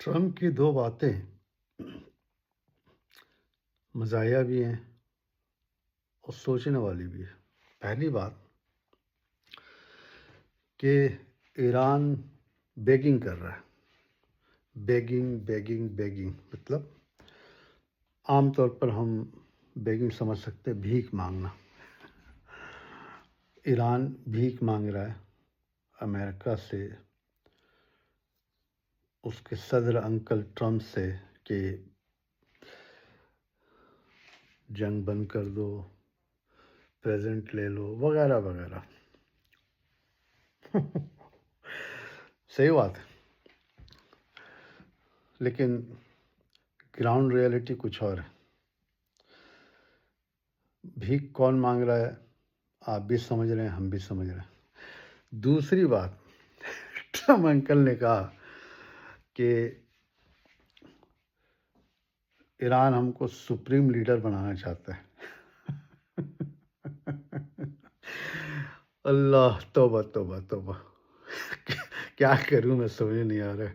Trump کی دو باتیں مزاحیہ بھی ہیں اور سوچنے والی بھی ہے۔ پہلی بات کہ ایران بیگنگ کر رہا ہے۔ بیگنگ مطلب عام طور پر ہم بیگنگ سمجھ سکتے بھیک مانگنا۔ ایران بھیک مانگ رہا ہے امریکہ سے، اس کے صدر انکل ٹرمپ سے کہ جنگ بند کر دو، پریزنٹ لے لو وغیرہ وغیرہ۔ صحیح بات ہے، لیکن گراؤنڈ ریئلٹی کچھ اور ہے۔ بھیک کون مانگ رہا ہے آپ بھی سمجھ رہے ہیں، ہم بھی سمجھ رہے ہیں۔ دوسری بات، ٹرمپ انکل نے کہا کہ ایران ہم کو سپریم لیڈر بنانا چاہتا ہے۔ اللہ، توبہ توبہ توبہ، کیا کروں میں سمجھ نہیں آ رہا۔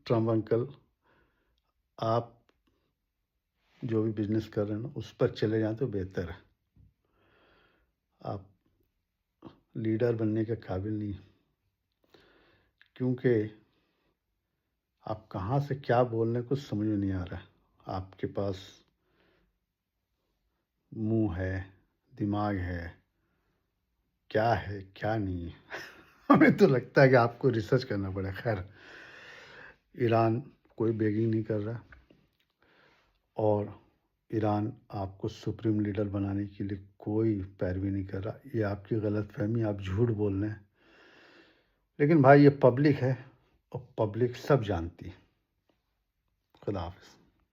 ٹرمپ انکل، آپ جو بھی بزنس کر رہے ہیں نا اس پر چلے جائیں تو بہتر ہے۔ آپ لیڈر بننے کے قابل نہیں ہیں، کیونکہ آپ کہاں سے کیا بولنے کو سمجھ میں نہیں آ رہا ہے۔ آپ کے پاس منہ ہے، دماغ ہے، کیا ہے کیا نہیں ہے۔ ہمیں تو لگتا ہے کہ آپ کو ریسرچ کرنا پڑے۔ خیر، ایران کوئی بیگنگ نہیں کر رہا، اور ایران آپ کو سپریم لیڈر بنانے کے لیے کوئی پیروی نہیں کر رہا۔ یہ آپ کی غلط فہمی، آپ جھوٹ بول رہے ہیں۔ لیکن بھائی، یہ پبلک ہے اور پبلک سب جانتی ہے۔ خدا حافظ۔